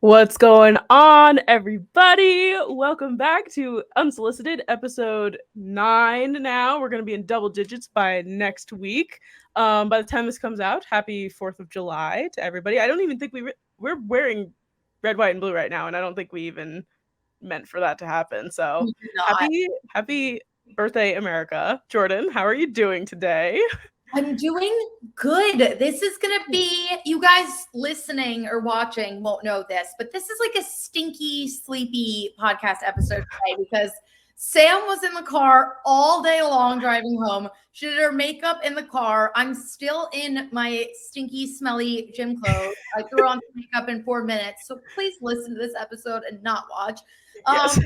What's going on, everybody? Welcome back to Unsolicited, episode 9 now. We're going to be in double digits by next week. By the time this comes out, happy 4th of July to everybody. I don't even think we're wearing red, white, and blue right now, and I don't think we even meant for that to happen. So Not. happy birthday, America. Jordyn, how are you doing today? I'm doing good. This is going to be, you guys listening or watching won't know this, but this is like a stinky, sleepy podcast episode today because Sam was in the car all day long driving home. She did her makeup in the car. I'm still in my stinky, smelly gym clothes. I threw on makeup in 4 minutes. So please listen to this episode and not watch. Yes.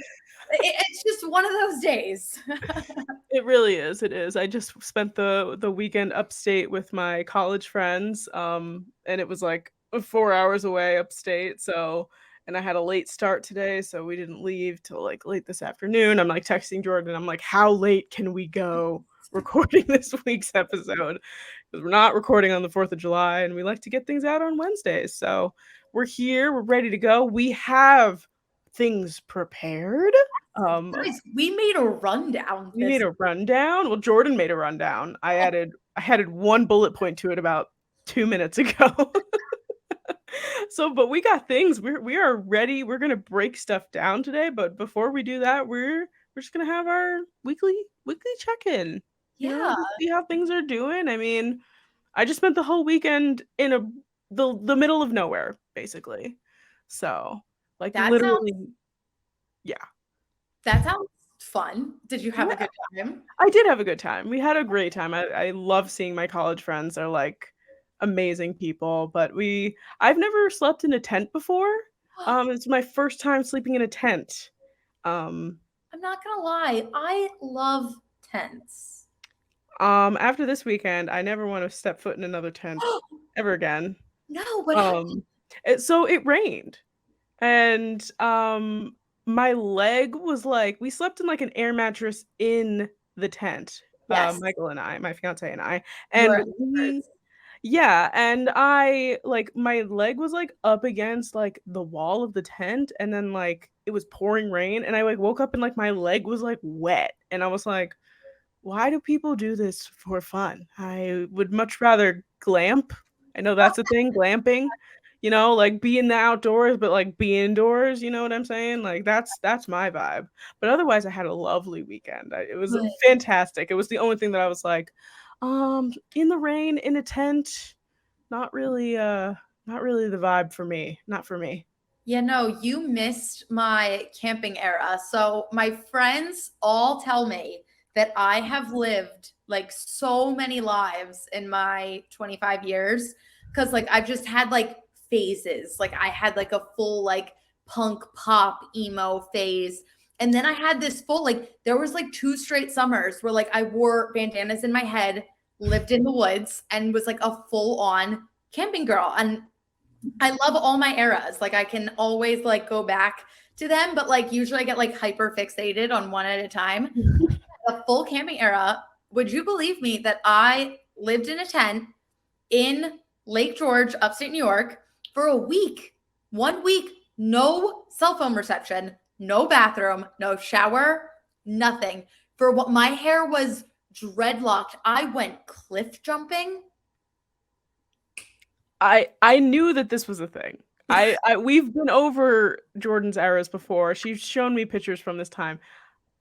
It's just one of those days. It really is. It is. I just spent the weekend upstate with my college friends, and it was like 4 hours away upstate. So, and I had a late start today, so we didn't leave till like late this afternoon. I'm like texting Jordyn. I'm like, how late can we go recording this week's episode? Because we're not recording on the 4th of July, and we like to get things out on Wednesdays. So we're here. We're ready to go. We have things prepared. Guys, we made a rundown. We made a rundown. Well, Jordyn made a rundown. I added one bullet point to it about 2 minutes ago. So, but we got things. We are ready. We're gonna break stuff down today. But before we do that, we're just gonna have our weekly check-in. Yeah. See how things are doing. I mean, I just spent the whole weekend in the middle of nowhere, basically. So, like That literally, yeah. That sounds fun. Did you have a good time? I did have a good time. We had a great time. I love seeing my college friends. They're like amazing people. But I've never slept in a tent before. It's my first time sleeping in a tent. I'm not gonna lie, I love tents. After this weekend, I never want to step foot in another tent ever again. No, what happened? So it rained, and my leg was like, we slept in like an air mattress in the tent. Yes. Michael and I, my fiance and I, You're and yeah, and I like my leg was like up against like the wall of the tent, and then like it was pouring rain, and I like woke up and like my leg was like wet, and I was like, why do people do this for fun? I would much rather glamp. I know that's a thing, glamping. Like be in the outdoors, but like be indoors. You know what I'm saying? Like that's my vibe. But otherwise, I had a lovely weekend. It was Good. fantastic. It was the only thing that I was like, in the rain in a tent, not really the vibe for me. Not for me. Yeah, no, you missed my camping era. So my friends all tell me that I have lived like so many lives in my 25 years because like I've just had like phases. Like I had like a full like punk pop emo phase. And then I had this full like there was like 2 straight summers where like I wore bandanas in my head, lived in the woods, and was like a full on camping girl. And I love all my eras. Like I can always like go back to them, but like usually I get like hyper fixated on one at a time. The full camping era. Would you believe me that I lived in a tent in Lake George, upstate New York, for a week? 1 week, no cell phone reception, no bathroom, no shower, nothing. For what my hair was dreadlocked, I went cliff jumping. I knew that this was a thing. We've been over Jordyn's eras before. She's shown me pictures from this time.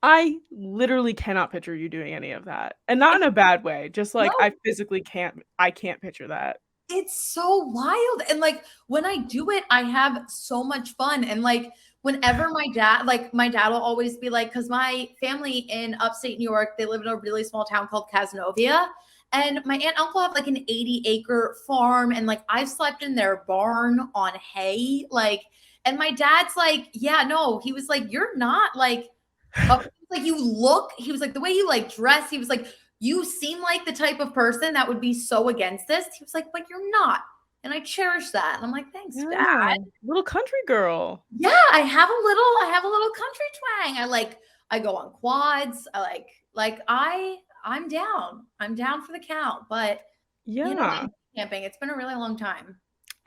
I literally cannot picture you doing any of that. And not in a bad way. Just like No. I physically can't picture that. It's so wild. And like when I do it, I have so much fun. And like whenever my dad will always be like, because my family in upstate New York, they live in a really small town called Cazenovia. And my aunt and uncle have like an 80-acre farm. And like I've slept in their barn on hay. Like, and my dad's like, yeah, no, he was like, you're not like, like you look, he was like, the way you like dress, he was like, you seem like the type of person that would be so against this. He was like, but you're not. And I cherish that. And I'm like, thanks, Dad. Little country girl. Yeah, I have a little country twang. I go on quads. I'm down. I'm down for the count. But yeah, camping. It's been a really long time.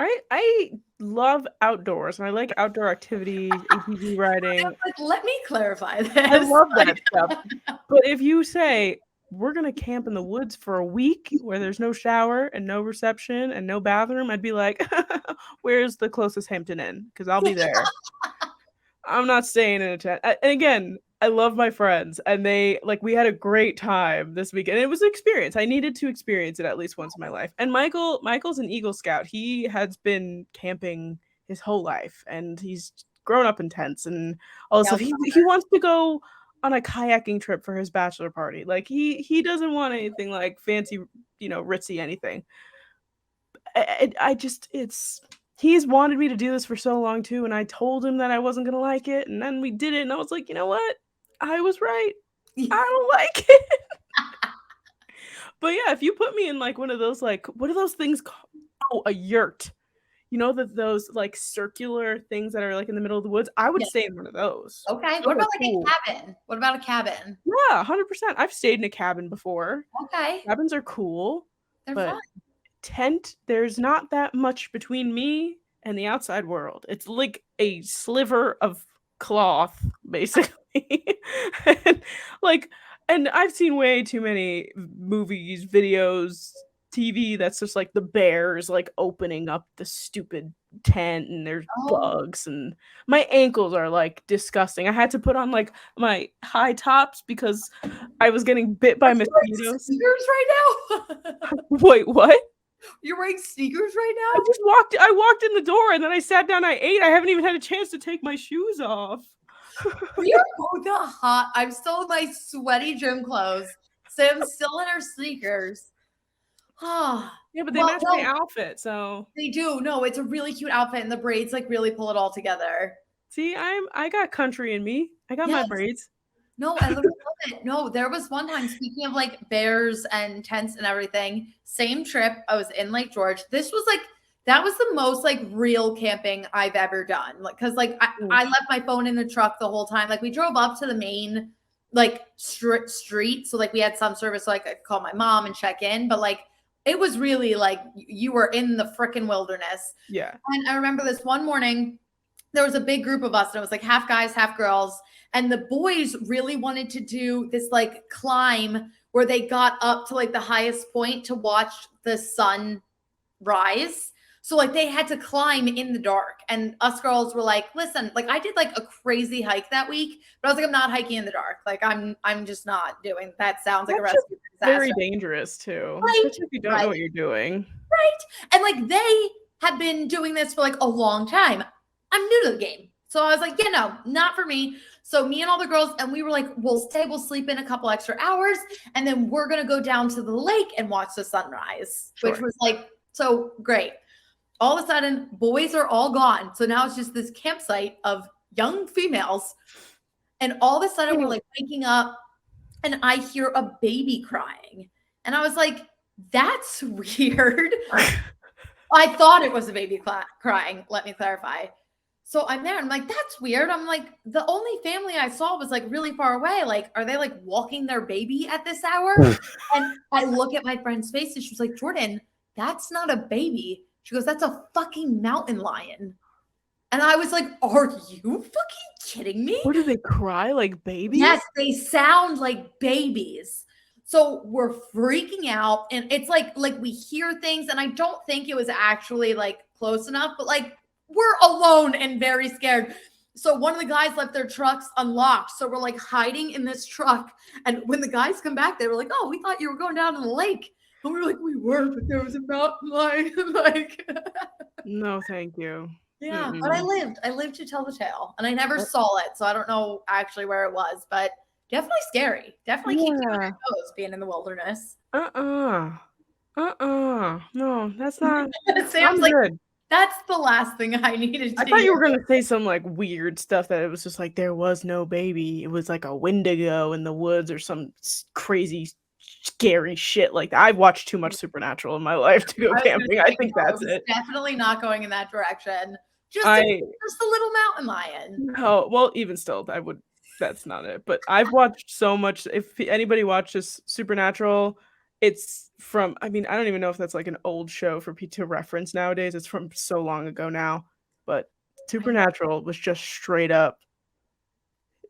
I love outdoors, and I like outdoor activities, ATV riding. Like, let me clarify I this. love Like, that stuff. But if you say, "We're gonna camp in the woods for a week where there's no shower and no reception and no bathroom," I'd be like, "Where's the closest Hampton Inn? Because I'll be there. I'm not staying in a tent." And again, I love my friends, and they like we had a great time this weekend. It was an experience. I needed to experience it at least once in my life. And Michael's an Eagle Scout. He has been camping his whole life, and he's grown up in tents and all this yeah, stuff. He wants to go on a kayaking trip for his bachelor party. Like he doesn't want anything like fancy, ritzy anything. I just he's wanted me to do this for so long too, and I told him that I wasn't gonna like it, and then we did it, and I was like, you know what? I was right. I don't like it. But yeah, if you put me in like one of those like what are those things called? Oh, a yurt. You know that those like circular things that are like in the middle of the woods? I would yeah. stay in one of those. Okay. Those What are about like cool. a cabin? What about a cabin? Yeah, 100%. I've stayed in a cabin before. Okay. Cabins are cool, They're but fun. tent, there's not that much between me and the outside world. It's like a sliver of cloth, basically. and, like, and I've seen way too many movies, videos, TV that's just like the bears like opening up the stupid tent and there's Oh, bugs and my ankles are like disgusting. I had to put on like my high tops because I was getting bit are by you wearing mosquitoes. sneakers right now? Wait, what? You're wearing sneakers right now? I walked in the door and then I sat down, I ate. I haven't even had a chance to take my shoes off. We are both hot. I'm still in my sweaty gym clothes. Sam's still in her sneakers. Ah, Yeah, but they well, match my no, outfit, so they do. No, it's a really cute outfit, and the braids like really pull it all together. see, I got country in me. I got my Yes. braids. No, I literally love it. No, there was one time, speaking of like bears and tents and everything, same trip. I was in Lake George. This was like, that was the most like real camping I've ever done. Like, cause like Mm. I left my phone in the truck the whole time. Like, we drove up to the main like street. So like we had some service, so like I could call my mom and check in. But like, it was really like you were in the freaking wilderness. Yeah. And I remember this one morning, there was a big group of us, and it was like half guys, half girls. And the boys really wanted to do this like climb where they got up to like the highest point to watch the sun rise. So like they had to climb in the dark. And us girls were like, listen, like I did like a crazy hike that week, but I was like, I'm not hiking in the dark. Like I'm just not doing that. Sounds like a That's just recipe for disaster. very dangerous too. Right, Especially if you don't know what you're doing. right. And like they had been doing this for like a long time. I'm new to the game. So I was like, yeah, no, not for me. So me and all the girls, and we were like, we'll sleep in a couple extra hours, and then we're gonna go down to the lake and watch the sunrise, which Sure. was like so great. All of a sudden, boys are all gone. So now it's just this campsite of young females. And all of a sudden, we're like waking up, and I hear a baby crying. And I was like, that's weird. I thought it was a baby crying. Let me clarify. So I'm there. And I'm like, that's weird. I'm like, the only family I saw was like really far away. Like, are they like walking their baby at this hour? And I look at my friend's face and she was like, Jordyn, that's not a baby. She goes, that's a fucking mountain lion. And I was like, are you fucking kidding me? What do they cry like babies? Yes, they sound like babies. So we're freaking out, and it's like we hear things, and I don't think it was actually like close enough, but like we're alone and very scared. So one of the guys left their trucks unlocked. So we're like hiding in this truck. And when the guys come back, they were like, oh, we thought you were going down to the lake. And we were like, we were, but there was a mountain lion. Like, No, thank you. yeah, but I lived to tell the tale, and I never saw it. So I don't know actually where it was, but definitely scary. Definitely keep you on your toes being in the wilderness. No, that's not. Sam's I'm like, good. that's the last thing I needed to I thought you hear. were gonna say some like weird stuff that it was just like there was no baby. It was like a Wendigo in the woods or some crazy scary shit like that. I've watched too much Supernatural in my life to go camping. I think that's it. Definitely not going in that direction. Just I a little mountain lion. Oh, well, even still, that's not it. But I've watched so much. If anybody watches Supernatural, it's from, I mean, I don't even know if that's like an old show for people to reference nowadays. It's from so long ago now, but I know. Supernatural was just straight up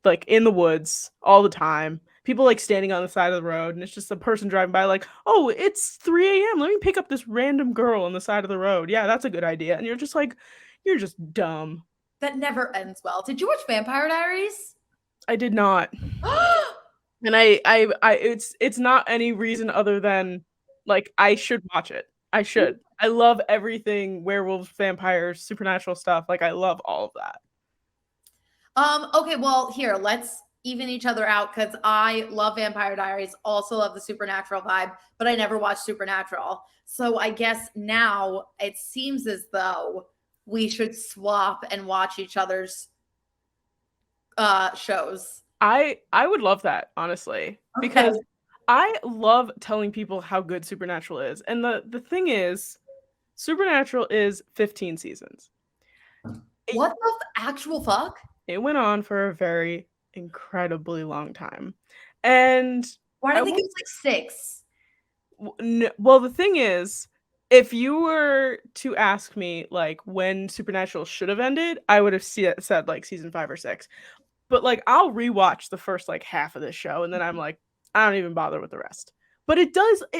like in the woods all the time. People like standing on the side of the road, and it's just a person driving by, like, oh, it's 3 a.m. Let me pick up this random girl on the side of the road. Yeah, that's a good idea. And you're just like, you're just dumb. That never ends well. Did you watch Vampire Diaries? I did not. And it's not any reason other than like I should watch it. I should. I love everything werewolves, vampires, supernatural stuff. Like I love all of that. Okay, well, here, let's even each other out because I love Vampire Diaries, also love the Supernatural vibe, but I never watched Supernatural. So I guess now it seems as though we should swap and watch each other's shows. I would love that, honestly, Okay. because I love telling people how good Supernatural is. And the thing is, Supernatural is 15 seasons. It, What the actual fuck? it went on for a very incredibly long time. And Why did I I think it will, was like 6? well, the thing is, if you were to ask me like when Supernatural should have ended, I would have said like season 5 or 6. But like I'll rewatch the first like half of this show and then I'm like, I don't even bother with the rest. But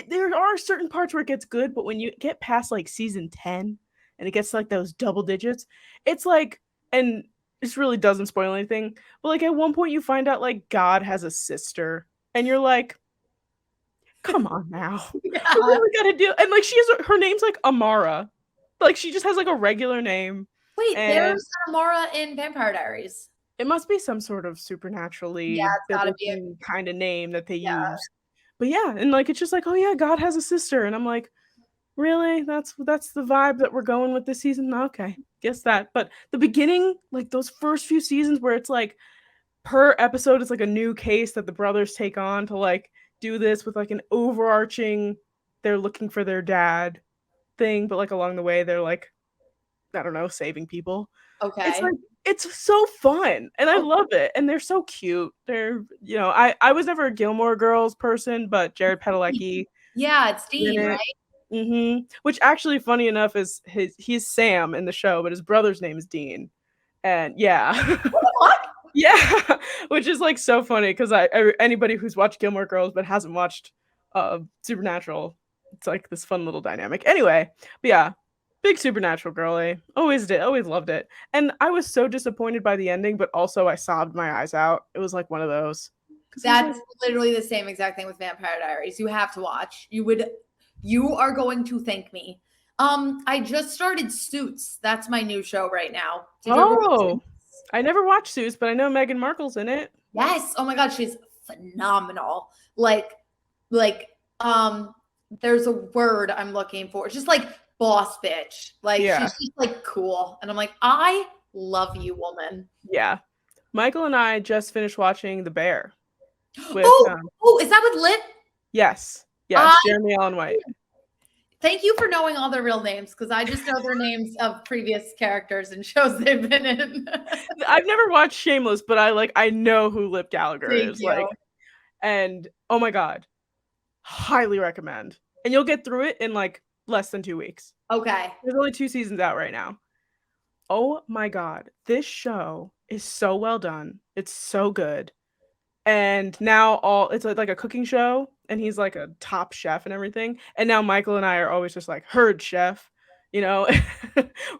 there are certain parts where it gets good, but when you get past like season 10 and it gets to, like those double digits, it's like, and this really doesn't spoil anything, but like at one point you find out like God has a sister and you're like, come on now. Yeah. We really gotta do, and like she has her name's like Amara. Like she just has like a regular name. Wait, And there's Amara in Vampire Diaries. it must be some sort of Yeah, supernaturally it's gotta be a biblical kind of name that they yeah. use. But yeah, and like it's just like, oh yeah, God has a sister, and I'm like, really? That's the vibe that we're going with this season. Okay, guess that. But the beginning, like those first few seasons where it's like per episode, it's like a new case that the brothers take on to like do this with like an overarching, they're looking for their dad thing, but like along the way they're like, I don't know, saving people. It's Okay. like it's so fun and I Oh, love it. And they're so cute. They're, I was never a Gilmore Girls person, but Jared Padalecki yeah, it's is in Dean, right? it. Which actually funny enough is he's Sam in the show, but his brother's name is Dean. And yeah. What? Yeah, which is like so funny because anybody who's watched Gilmore Girls but hasn't watched Supernatural, it's like this fun little dynamic. Anyway, but yeah, big Supernatural girly. Always did, always loved it. And I was so disappointed by the ending, but also I sobbed my eyes out. It was like one of those. That's literally the same exact thing with Vampire Diaries. You have to watch. You are going to thank me. I just started Suits. That's my new show right now. Did you ever watch Oh, it? I never watched Suits, but I know Meghan Markle's in it. Yes. Oh my god, she's phenomenal. Like there's a word I'm looking for. It's just like boss bitch. Like Yeah. she's just like cool. And I'm like, I love you, woman. Yeah. Michael and I just finished watching The Bear. With Is that with Lit? yes. Yes, Jeremy Allen White. Thank you for knowing all their real names because I just know their names of previous characters and shows they've been in. I've never watched Shameless, but I know who Lip Gallagher is. You. Like, and oh my god, highly recommend. And you'll get through it in like less than 2 weeks. Okay. There's only 2 seasons out right now. Oh my god, this show is so well done. It's so good. And now it's like a cooking show, and he's like a top chef and everything. And now Michael and I are always just like herd chef, you know.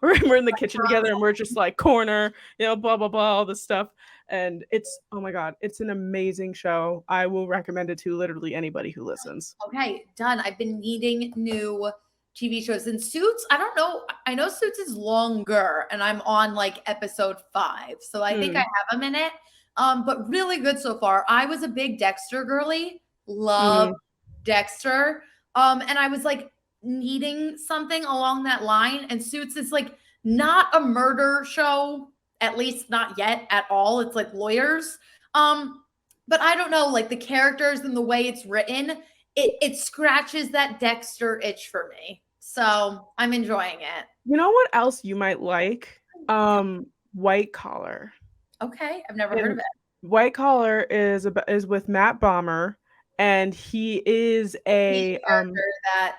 we're in the kitchen together, and we're just like corner, blah blah blah, all this stuff. And it's, oh my god, it's an amazing show. I will recommend it to literally anybody who listens. Okay, done. I've been needing new TV shows. And Suits, I don't know. I know Suits is longer, and I'm on like episode 5, so I think I have a minute. But really good so far. I was a big Dexter girly. Love Dexter. And I was like needing something along that line. And Suits is like not a murder show, at least not yet at all. It's like lawyers. But I don't know, like the characters and the way it's written, it scratches that Dexter itch for me. So I'm enjoying it. You know what else you might like? White Collar. Okay, I've never heard of it. White Collar is with Matt Bomer, and he is He's a a character that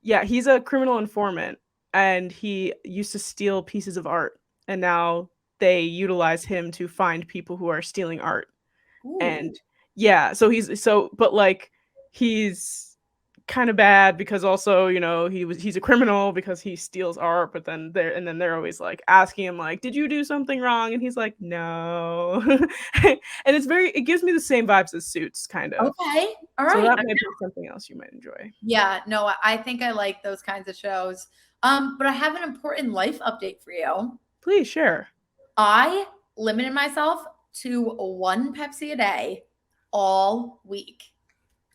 yeah, he's a criminal informant, and he used to steal pieces of art, and now they utilize him to find people who are stealing art. ooh, And yeah, so but like he's kind of bad because also, he's a criminal because he steals art, but then they're always like asking him like, "Did you do something wrong?" And he's like, "No." And it gives me the same vibes as Suits kind of. okay, all So right. that might be something else you might enjoy. Yeah, no, I think I like those kinds of shows. But I have an important life update for you. Please share. I limited myself to one Pepsi a day all week,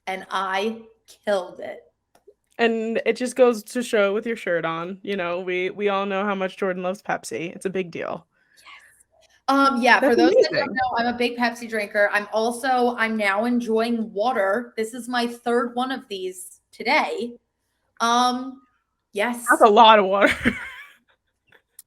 and I killed it. And it just goes to show with your shirt on, we all know how much Jordan loves Pepsi. It's a big deal. Yeah, for That's those that don't amazing. know, I'm a big Pepsi drinker. I'm now enjoying water. This is my third one of these today. Yes, That's a lot of water.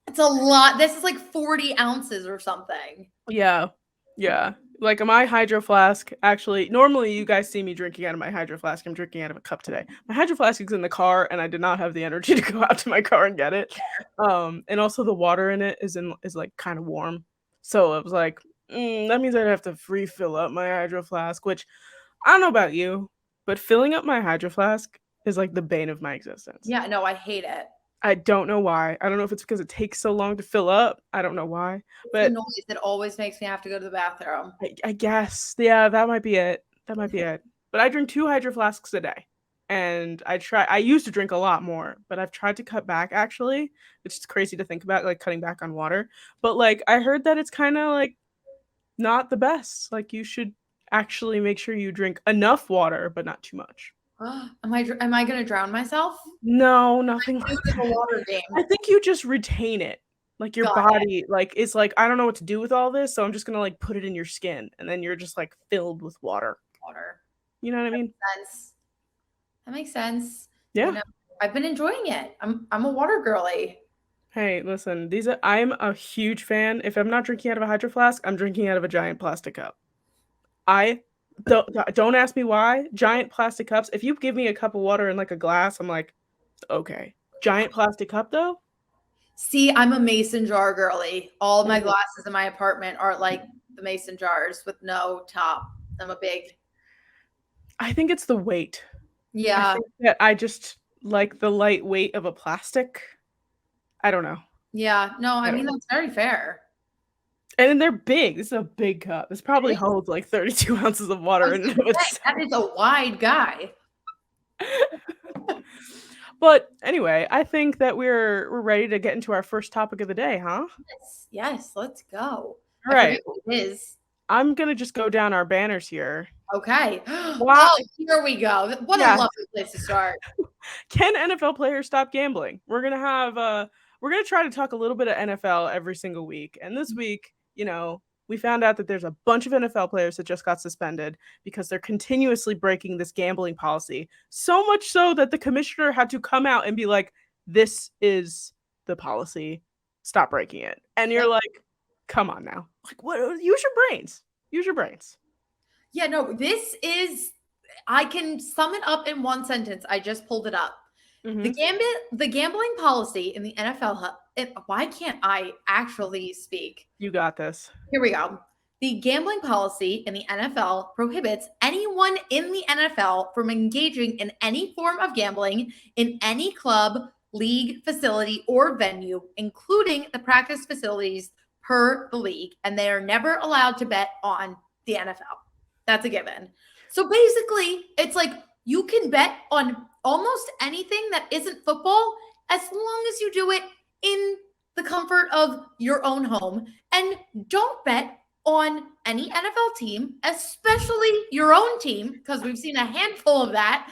it's a lot. This is like 40 ounces or something. Yeah. Yeah. Like my hydro flask, actually, normally you guys see me drinking out of my hydro flask. I'm drinking out of a cup today. My hydro flask is in the car and I did not have the energy to go out to my car and get it. And also the water in it is like kind of warm. So it was like, that means I'd have to refill up my hydro flask, which I don't know about you, but filling up my hydro flask is like the bane of my existence. Yeah, no, I hate it. I don't know why. I don't know if it's because it takes so long to fill up. I don't know why. It's the But noise that always makes me have to go to the bathroom. I guess. Yeah, that might be it. That might be it. But I drink 2 hydro flasks a day. And I used to drink a lot more, but I've tried to cut back actually, which is crazy to think about, like cutting back on water. But like I heard that it's kind of like not the best. Like you should actually make sure you drink enough water, but not too much. Am I gonna drown myself? No, nothing New like to the that. water game. I think you just retain it. Like your Got it. body, like it's like I don't know what to do with all this, so I'm just gonna like put it in your skin, and then you're just like filled with water. Water. You know what I mean? Sense. That makes sense. You Yeah. know, I've been enjoying it. I'm a water girly. Hey, listen, I'm a huge fan. If I'm not drinking out of a hydro flask, I'm drinking out of a giant plastic cup. I don't ask me why. Giant plastic cups. If you give me a cup of water in like a glass, I'm like, okay. Giant plastic cup though? See, I'm a mason jar girly. All my Mhm. glasses in my apartment are like the mason jars with no top. I'm a big I think it's the weight. I yeah. think that I just like the light weight of a plastic. I don't know. Yeah. No, I I don't mean know. that's very fair. And then they're big. This is a big cup. This probably It is. holds like 32 ounces of I water was in and gonna of say, that is a wide guy. itself. But anyway, I think that we're ready to get into our first topic of the day, huh? Yes, yes, let's go. All I forget right. what it is. I'm gonna just go down our banners here. Okay. Why? Oh, here we go. What a Yeah. lovely place to start. Can NFL players stop gambling? We're gonna try to talk a little bit of NFL every single week. And this week, we found out that there's a bunch of NFL players that just got suspended because they're continuously breaking this gambling policy. So much so that the commissioner had to come out and be like, "This is the policy. Stop breaking it." And you're Yep. like, "Come on now. Like what use your brains. Use your brains." Yeah, no, I can sum it up in one sentence. I just pulled it up. Mhm. The gambling policy in the NFL. Why can't I actually speak? You got this. Here we go. The gambling policy in the NFL prohibits anyone in the NFL from engaging in any form of gambling in any club, league, facility, or venue, including the practice facilities per the league, and they are never allowed to bet on the NFL. That's a given. So basically, it's like you can bet on almost anything that isn't football as long as you do it in the comfort of your own home. And don't bet on any NFL team, especially your own team, because we've seen a handful of that.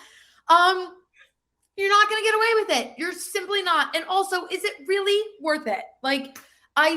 You're not going to get away with it. You're simply not. And also, is it really worth it? Like, I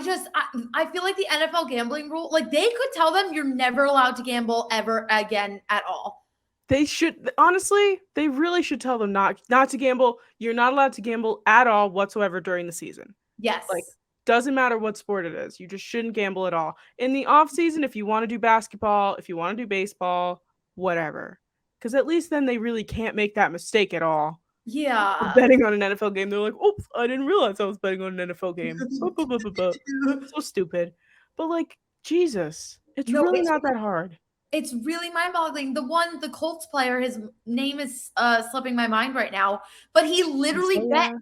feel like the NFL gambling rule, like they could tell them you're never allowed to gamble ever again at all. They should honestly, they really should tell them not to gamble. You're not allowed to gamble at all whatsoever during the season. Yes. Like doesn't matter what sport it is. You just shouldn't gamble at all. In the off season, if you want to do basketball, if you want to do baseball, whatever. because at least then they really can't make that mistake at all. Yeah. Betting on an NFL game, they're like, oops, I didn't realize I was betting on an NFL game. So stupid. But like, Jesus, it's No, really not that hard. it's really mind-boggling. The Colts player, his name is slipping my mind right now, but he literally bet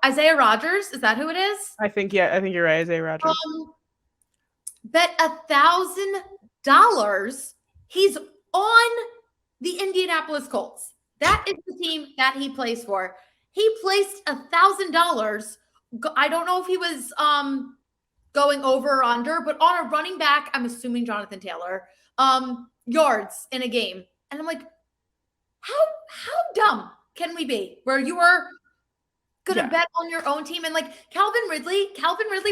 Isaiah Rodgers. Is that who it is? I think you're right, Isaiah Rodgers. Bet $1,000. He's on the Indianapolis Colts. That is the team that he plays for. He placed $1,000. I don't know if he was going over or under, but on a running back, I'm assuming Jonathan Taylor, yards in a game. And I'm like, how dumb can we be? Where you are gonna bet on your own team. And like Calvin Ridley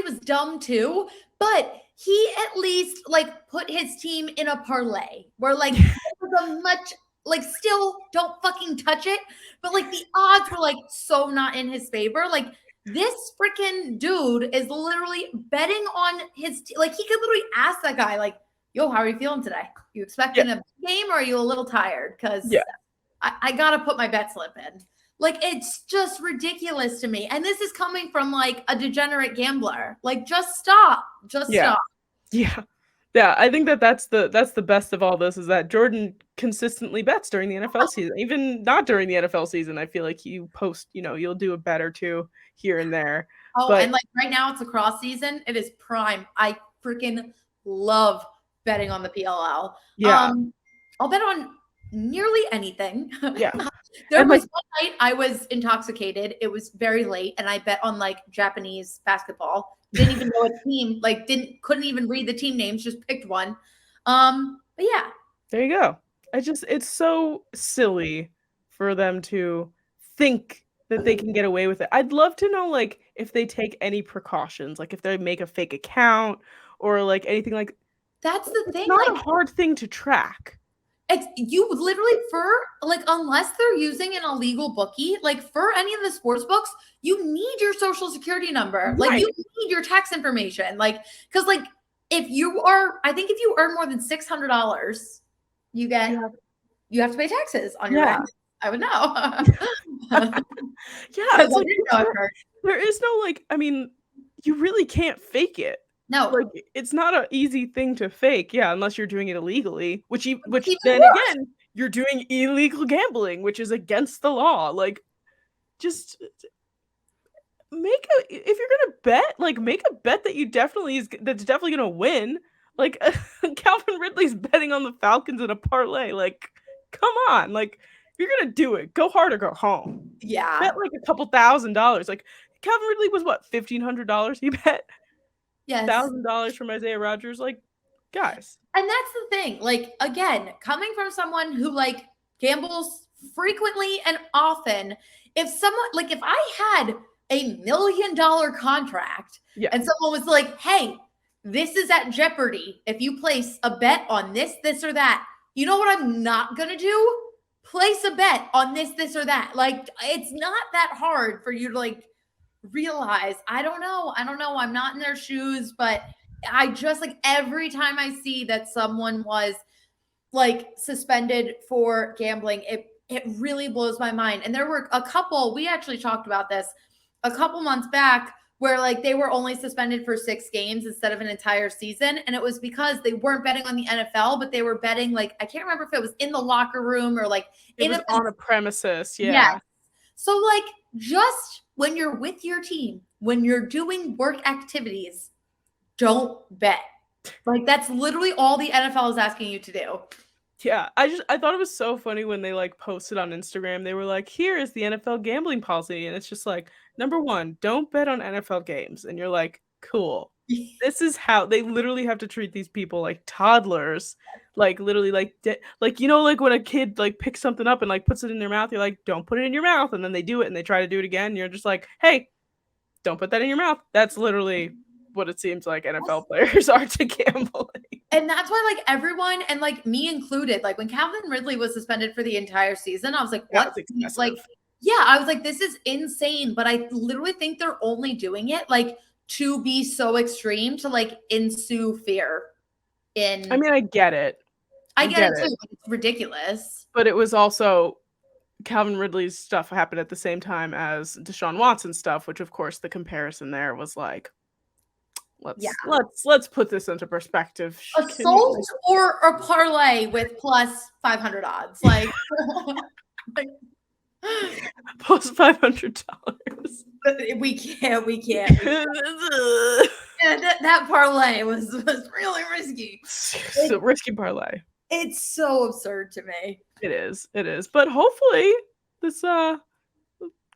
was dumb too, but he at least like put his team in a parlay where like it was a much like still don't fucking touch it, but like the odds were like so not in his favor. Like this freaking dude is literally betting on his like he could literally ask that guy like, yo, how are you feeling today? You expecting a game or are you a little tired? Because I gotta put my bet slip in. Like, it's just ridiculous to me. And this is coming from like a degenerate gambler. Like, just stop. Stop. Yeah. Yeah. I think that's the best of all this is that Jordyn consistently bets during the NFL season. Even not during the NFL season, I feel like you post, you'll do a bet or two here and there. And like right now it's across season. It is prime. I freaking love betting on the PLL. Yeah. I'll bet on nearly anything. Yeah. There was one night I was intoxicated. It was very late, and I bet on like Japanese basketball. Didn't even know a team. Like couldn't even read the team names. Just picked one. But yeah. There you go. It's so silly for them to think that they can get away with it. I'd love to know like if they take any precautions, like if they make a fake account or like anything like. That's the thing. It's not a hard thing to track. You literally for like unless they're using an illegal bookie, like for any of the sports books, you need your social security number. Like you need your tax information. Like because like if you earn more than $600, you have to pay taxes on your rent. I would know. It's like, there is no like. I mean, you really can't fake it. No, like it's not an easy thing to fake, unless you're doing it illegally, which then again, you're doing illegal gambling, which is against the law. Like, just if you're gonna bet, like make a bet that that's definitely gonna win. Like Calvin Ridley's betting on the Falcons in a parlay. Like, come on, like if you're gonna do it, go hard or go home. Yeah, bet like a couple $1,000. Like Calvin Ridley was what $1,500 he bet. Yes. $1,000 from Isaiah Rodgers, like, guys. And that's the thing. Like, again, coming from someone who like gambles frequently and often, if I had $1 million contract and someone was like, hey, this is at jeopardy if you place a bet on this or that, you know what I'm not gonna do? Place a bet on this or that. Like, it's not that hard for you to like realize. I don't know. I'm not in their shoes, but I just like every time I see that someone was like suspended for gambling, it really blows my mind. And there were a couple, we actually talked about this a couple months back where like they were only suspended for 6 games instead of an entire season. And it was because they weren't betting on the NFL, but they were betting like, I can't remember if it was in the locker room or like on a premises. Yeah. So like just when you're with your team, when you're doing work activities, don't bet. Like that's literally all the NFL is asking you to do. Yeah, I thought it was so funny when they like posted on Instagram. They were like, "Here is the NFL gambling policy," and it's just like, number 1, don't bet on NFL games. And you're like, cool. This is how they literally have to treat these people like toddlers. Like literally like like when a kid like picks something up and like puts it in their mouth, you're like, don't put it in your mouth, and then they do it and they try to do it again. And you're just like, hey, don't put that in your mouth. That's literally what it seems like NFL players are to gambling. And that's why like everyone, and like me included, like when Calvin Ridley was suspended for the entire season, I was like, what? Like, yeah, I was like, this is insane. But I literally think they're only doing it like to be so extreme to like ensue fear. I mean, I get it. I I get get it it. too. It's ridiculous. But it was also Calvin Ridley's stuff happened at the same time as Deshaun Watson's stuff, which of course the comparison there was like, Yeah. let's put this into perspective. A salt or a parlay with plus 500 odds. Like, like plus $500. we can't. Yeah, that parlay was really risky. So risky parlay. It's so absurd to me. It is. But hopefully this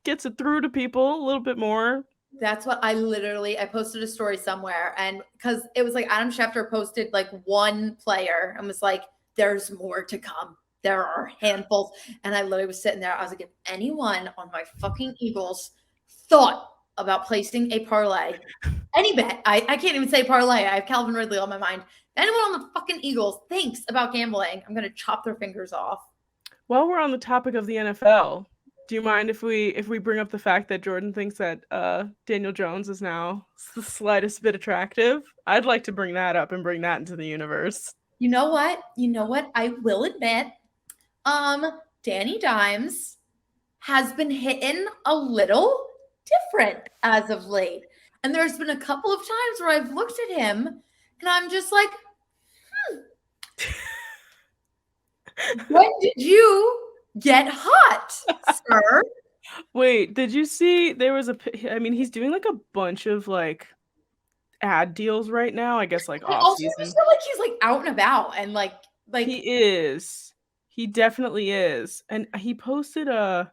gets it through to people a little bit more. That's what I posted a story somewhere, and because it was like Adam Schefter posted like one player and was like, there's more to come. There are handfuls. And I literally was sitting there. I was like, if anyone on my fucking Eagles thought about placing a parlay, any bet, I can't even say parlay. I have Calvin Ridley on my mind. Anyone on the fucking Eagles thinks about gambling, I'm going to chop their fingers off. While we're on the topic of the NFL, do you mind if we bring up the fact that Jordan thinks that Daniel Jones is now the slightest bit attractive? I'd like to bring that up and bring that into the universe. You know what? I will admit, Danny Dimes has been hitting a little different as of late. And there's been a couple of times where I've looked at him and I'm just like, when did you get hot, sir? Wait, did you see there was he's doing like a bunch of like ad deals right now, I guess, like I off also season. just feel like he's like out and about and like he is. He definitely is. And he posted oh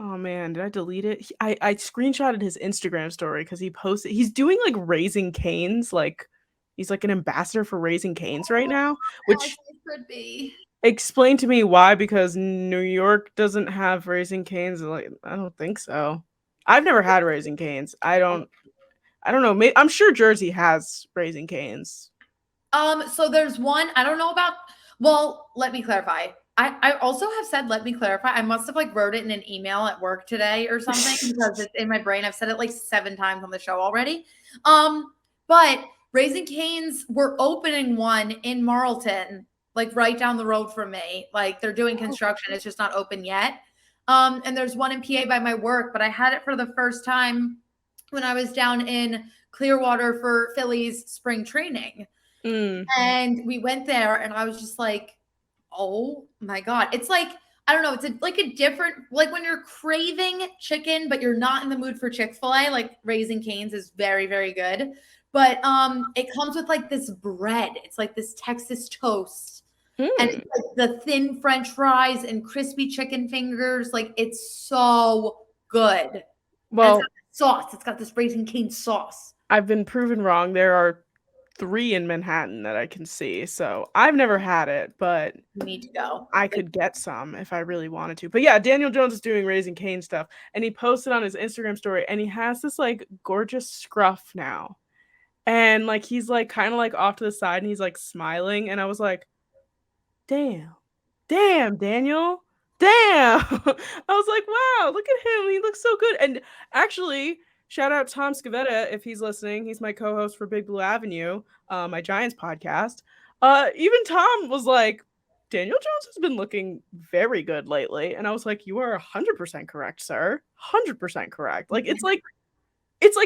man, did I delete it? I screenshotted his Instagram story because he's doing like Raising Cane's, like he's like an ambassador for Raising Cane's right now, which could be. Explain to me why, because New York doesn't have Raising Cane's. Like, I don't think so. I've never had Raising Cane's. I don't know. I'm sure Jersey has Raising Cane's. So there's one, I don't know about, well, let me clarify. I also have said, let me clarify. I must have like wrote it in an email at work today or something because it's in my brain. I've said it like 7 times on the show already. But Raising Cane's, we're opening one in Marlton, like right down the road from me. Like they're doing construction. It's just not open yet. And there's one in PA by my work, but I had it for the first time when I was down in Clearwater for Phillies spring training. And we went there and I was just like, oh my God. It's like, I don't know. It's like a different, like when you're craving chicken, but you're not in the mood for Chick-fil-A, like Raising Cane's is very, very good. But it comes with like this bread. It's like this Texas toast. And it's like the thin French fries and crispy chicken fingers. Like it's so good. Well, sauce. It's got this Raising Cane sauce. I've been proven wrong. There are 3 in Manhattan that I can see. So I've never had it, but you need to go. I could get some if I really wanted to. But yeah, Daniel Jones is doing Raising Cane stuff. And he posted on his Instagram story and he has this like gorgeous scruff now. And like he's like kind of like off to the side and he's like smiling. And I was like, damn, Daniel. Damn. I was like, wow, look at him. He looks so good. And actually, shout out Tom Scavetta if he's listening. He's my co-host for Big Blue Avenue, my Giants podcast. Even Tom was like, Daniel Jones has been looking very good lately. And I was like, you are 100% correct, sir. 100% correct. Like it's like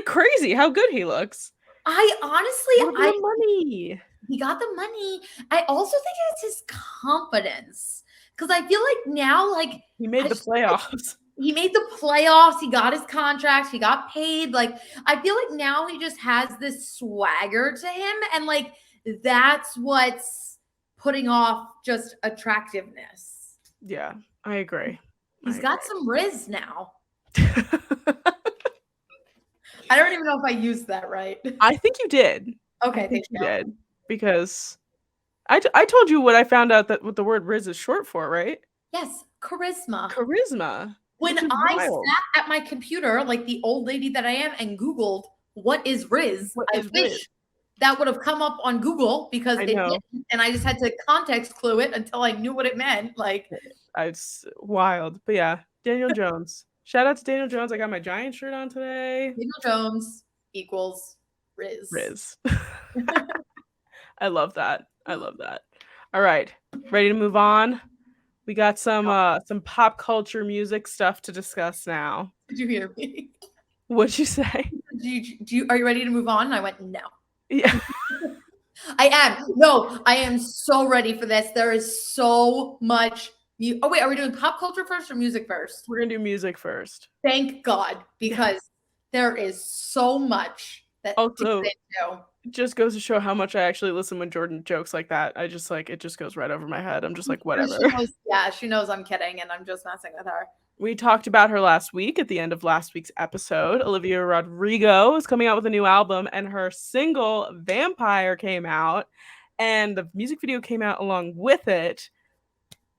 crazy how good he looks. Money. He got the money. I also think it's his confidence. Because I feel like now, like he made the playoffs. He made the playoffs. He got his contract. He got paid. Like I feel like now he just has this swagger to him, and like that's what's putting off just attractiveness. Yeah, I agree. He's got some riz now. I don't even know if I used that right. I think you did. Okay, I think you did because I told you what I found out that what the word riz is short for, right? Yes, charisma. Charisma. When I sat at my computer, like the old lady that I am, and Googled what is riz, I wish that would have come up on Google because it didn't, and I just had to context clue it until I knew what it meant. Like it's wild, but yeah, Daniel Jones. Shout out to Daniel Jones. I got my Giant shirt on today. Daniel Jones equals riz. I love that. All right, ready to move on? We got some pop culture music stuff to discuss now. Did you hear me? What'd you say? Are you ready to move on? And I went, no. Yeah. I am. No, I am so ready for this. There is so much. Oh, wait, are we doing pop culture first or music first? We're gonna do music first. Thank God, because there is so much that to Also, get into. it just goes to show how much I actually listen when Jordyn jokes like that. I just like it just goes right over my head. I'm just like, whatever. She knows I'm kidding and I'm just messing with her. We talked about her last week at the end of last week's episode. Olivia Rodrigo is coming out with a new album, and her single Vampire came out, and the music video came out along with it.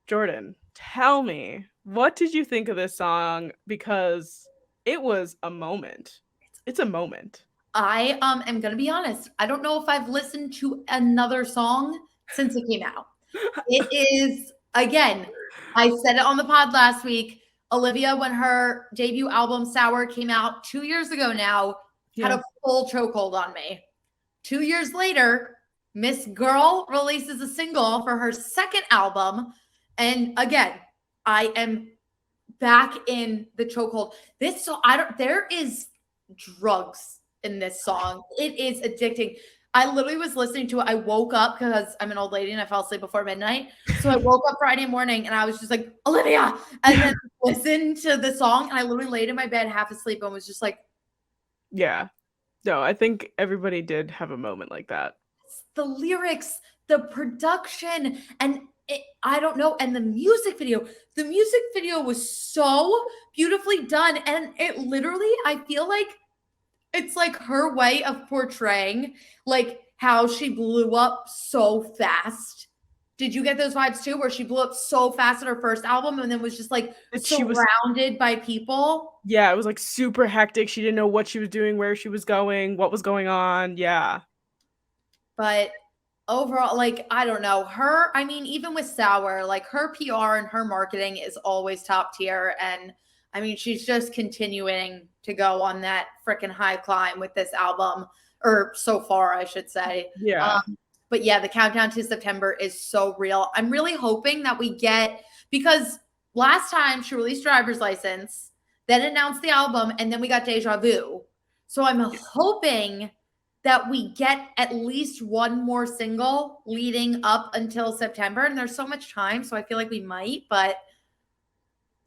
Jordyn, tell me, what did you think of this song? Because it was a moment. It's a moment. I am gonna be honest. I don't know if I've listened to another song since it came out. It is, again, I said it on the pod last week. Olivia, when her debut album Sour came out 2 years ago now, had a full chokehold on me. 2 years later, Miss Girl releases a single for her second album. And again, I am back in the chokehold. This song, there is drugs in this song. It is addicting. I literally was listening to it. I woke up because I'm an old lady and I fell asleep before midnight. So I woke up Friday morning and I was just like, Olivia, and then listened to the song. And I literally laid in my bed half asleep and was just like, yeah. No, I think everybody did have a moment like that. The lyrics, the production, and I don't know. And the music video was so beautifully done. And it literally, I feel like it's like her way of portraying like how she blew up so fast. Did you get those vibes too, where she blew up so fast at her first album and then was just like surrounded by people? Yeah, it was like super hectic. She didn't know what she was doing, where she was going, what was going on. Yeah. But overall, like, I don't know. I mean, even with Sour, like her PR and her marketing is always top tier. And I mean, she's just continuing to go on that freaking high climb with this album, or so far, I should say. Yeah. But yeah, the countdown to September is so real. I'm really hoping that we get, because last time she released Driver's License, then announced the album, and then we got Deja Vu. So I'm hoping that we get at least one more single leading up until September. And there's so much time, so I feel like we might, but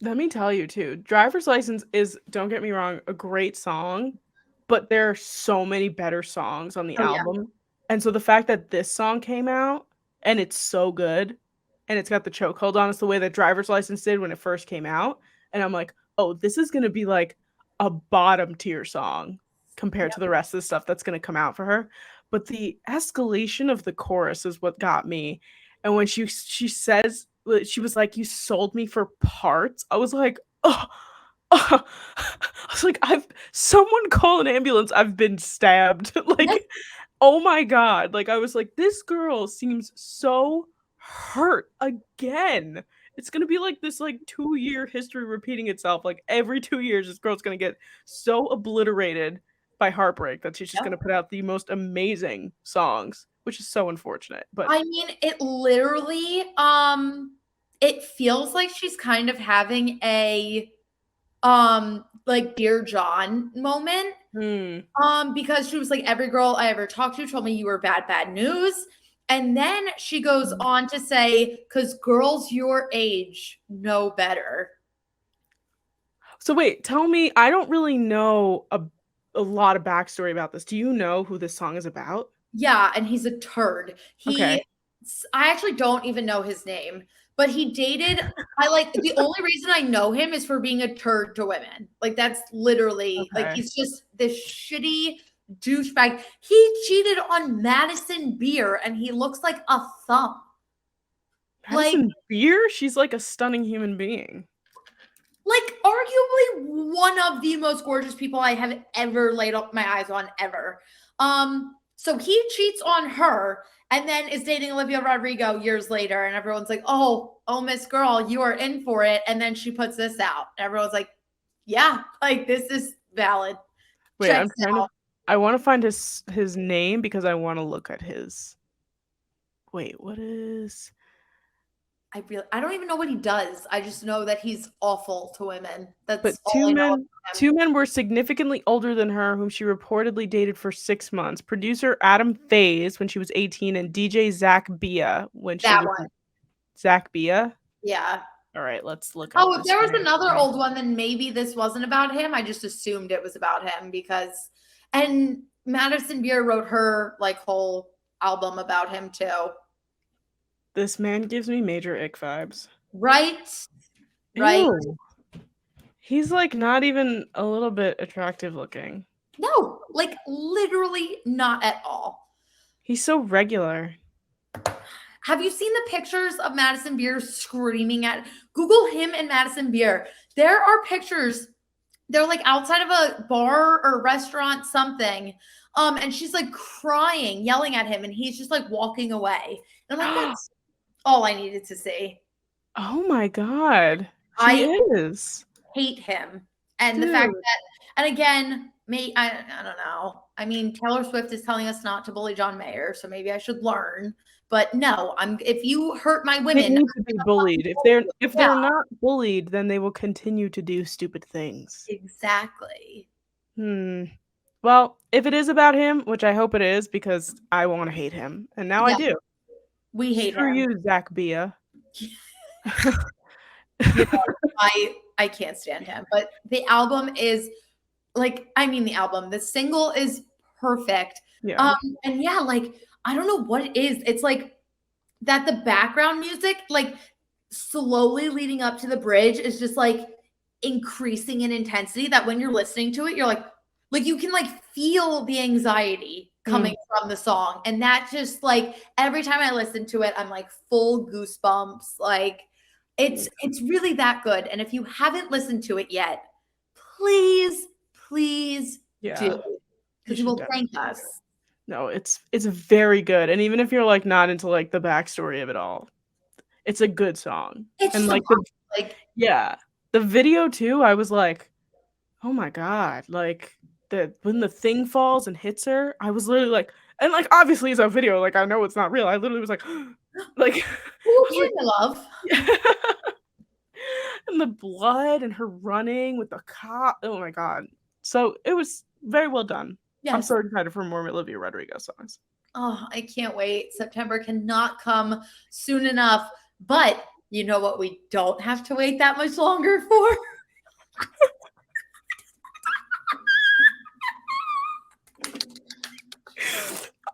let me tell you too, Driver's License is, don't get me wrong, a great song, but there are so many better songs on the album. Yeah. And so the fact that this song came out and it's so good and it's got the chokehold on us the way that Driver's License did when it first came out. And I'm like, oh, this is going to be like a bottom tier song compared to the rest of the stuff that's going to come out for her. But the escalation of the chorus is what got me. And when she says, she was like, you sold me for parts. I was like, oh. I was like, someone call an ambulance. I've been stabbed. Like, oh my God. Like, I was like, this girl seems so hurt again. It's going to be like this, like 2-year history repeating itself. Like every 2 years, this girl's going to get so obliterated by heartbreak that she's just going to put out the most amazing songs, which is so unfortunate. But I mean, it literally, it feels like she's kind of having a, like Dear John moment. Because she was like, every girl I ever talked to told me you were bad news. And then she goes on to say, because girls your age know better. So wait, tell me, I don't really know a lot of backstory about this. Do you know who this song is about? Yeah, and he's a turd. I actually don't even know his name, but he dated, the only reason I know him is for being a turd to women. Like, that's literally, like, he's just this shitty douchebag. He cheated on Madison Beer, and he looks like a thumb. Madison Beer? She's like a stunning human being. Like, arguably one of the most gorgeous people I have ever laid my eyes on ever. So he cheats on her and then is dating Olivia Rodrigo years later. And everyone's like, oh, Miss Girl, you are in for it. And then she puts this out. And everyone's like, yeah, like this is valid. Wait, I want to find his name because I want to look at his wait, what is I don't even know what he does. I just know that he's awful to women. but That's all I know about him. two men were significantly older than her, whom she reportedly dated for 6 months. Producer Adam Faze when she was 18, and DJ Zach Bia when she That was one. Zach Bia. Yeah. All right, let's look up Oh, if this there was man. another old one, then maybe this wasn't about him. I just assumed it was about him because, and Madison Beer wrote her like whole album about him too. This man gives me major ick vibes. Right? Right. Ew. He's like not even a little bit attractive looking. No, like literally not at all. He's so regular. Have you seen the pictures of Madison Beer screaming at Google him and Madison Beer? There are pictures. They're like outside of a bar or restaurant, something. And she's like crying, yelling at him, and he's just like walking away. And I'm like, that's all I needed to see. Oh my god. He is. Hate him. And Dude. The fact that, and again, I don't know. I mean, Taylor Swift is telling us not to bully John Mayer, so maybe I should learn. But no, if you hurt my women, they need to be bullied. If they're not bullied, then they will continue to do stupid things. Exactly. Well, if it is about him, which I hope it is, because I want to hate him, and now I do. We hate Screw him. you, Zach Bia. I can't stand him. But the album is the single is perfect. Yeah. And yeah, like I don't know what it is. It's like that the background music, like slowly leading up to the bridge, is just like increasing in intensity that when you're listening to it, you're like you can like feel the anxiety coming from the song. And that just like every time I listen to it, I'm like full goosebumps. Like it's really that good. And if you haven't listened to it yet, please do. Because you will thank us. No, it's very good. And even if you're like not into like the backstory of it all, it's a good song. It's and so the video too, I was like, oh my god, like when the thing falls and hits her, I was literally like, and like obviously it's a video, like I know it's not real. I literally was like like love. Yeah. And the blood and her running with the cop. Oh my god. So it was very well done. Yes. I'm so excited for more Olivia Rodrigo songs. Oh, I can't wait. September cannot come soon enough. But you know what we don't have to wait that much longer for?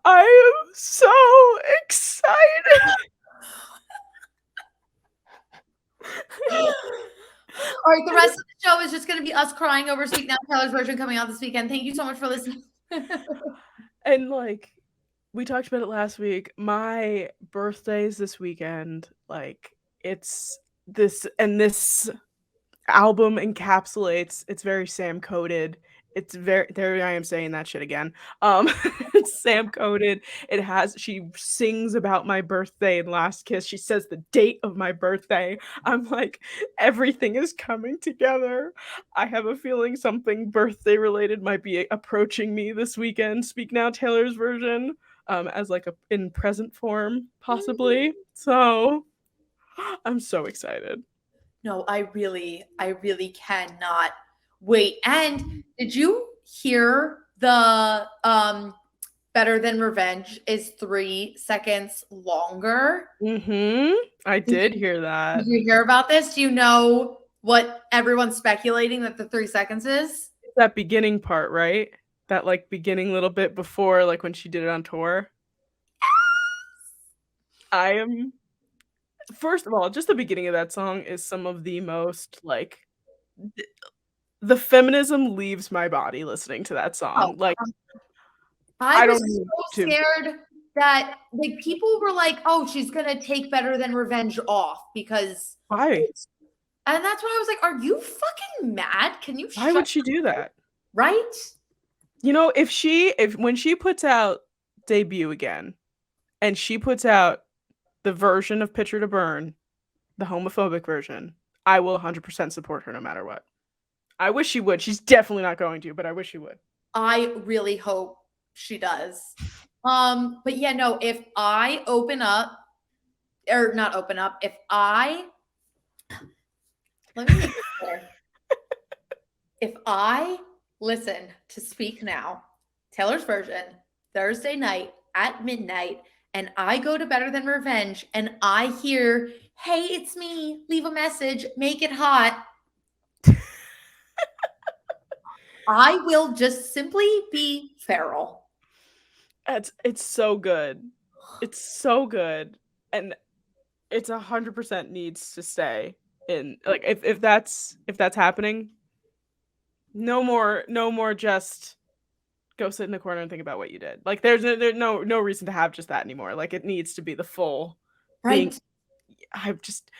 I am so excited. All right, the rest of the show is just going to be us crying over Speak Now Taylor's version coming out this weekend. Thank you so much for listening. And like we talked about it last week, my birthday's this weekend. Like it's this album encapsulates. It's very Sam coded. It's very there. I am saying that shit again. It's Sam coded. She sings about my birthday in Last Kiss. She says the date of my birthday. I'm like, everything is coming together. I have a feeling something birthday related might be approaching me this weekend. Speak Now Taylor's version, as like in present form, possibly. So I'm so excited. No, I really cannot wait. And did you hear the Better Than Revenge is 3 seconds longer? I did hear that. Did you hear about this? Do you know what everyone's speculating that the 3 seconds is? It's that beginning part, right? That like beginning little bit before, like when she did it on tour. Yes! First of all, just the beginning of that song is some of the most like the feminism leaves my body listening to that song. Like I was so scared that like people were like, "Oh, she's gonna take Better Than Revenge off because why?" And that's why I was like, "Are you fucking mad? Can you?" Why would she do that? Right? You know, when she puts out Debut again, and she puts out the version of Picture to Burn, the homophobic version, I will 100% support her no matter what. I wish she would. She's definitely not going to, but I wish she would. I really hope she does. But yeah, no, if I open up, or not open up, if I let me make this clear. If I listen to Speak Now, Taylor's version, Thursday night at midnight, and I go to Better Than Revenge and I hear, hey, it's me, leave a message, make it hot, I will just simply be feral. It's so good. It's so good. And it's 100% needs to stay in, like, if that's happening, no more just go sit in the corner and think about what you did. Like there's no reason to have just that anymore. Like it needs to be the full being. Right. I've just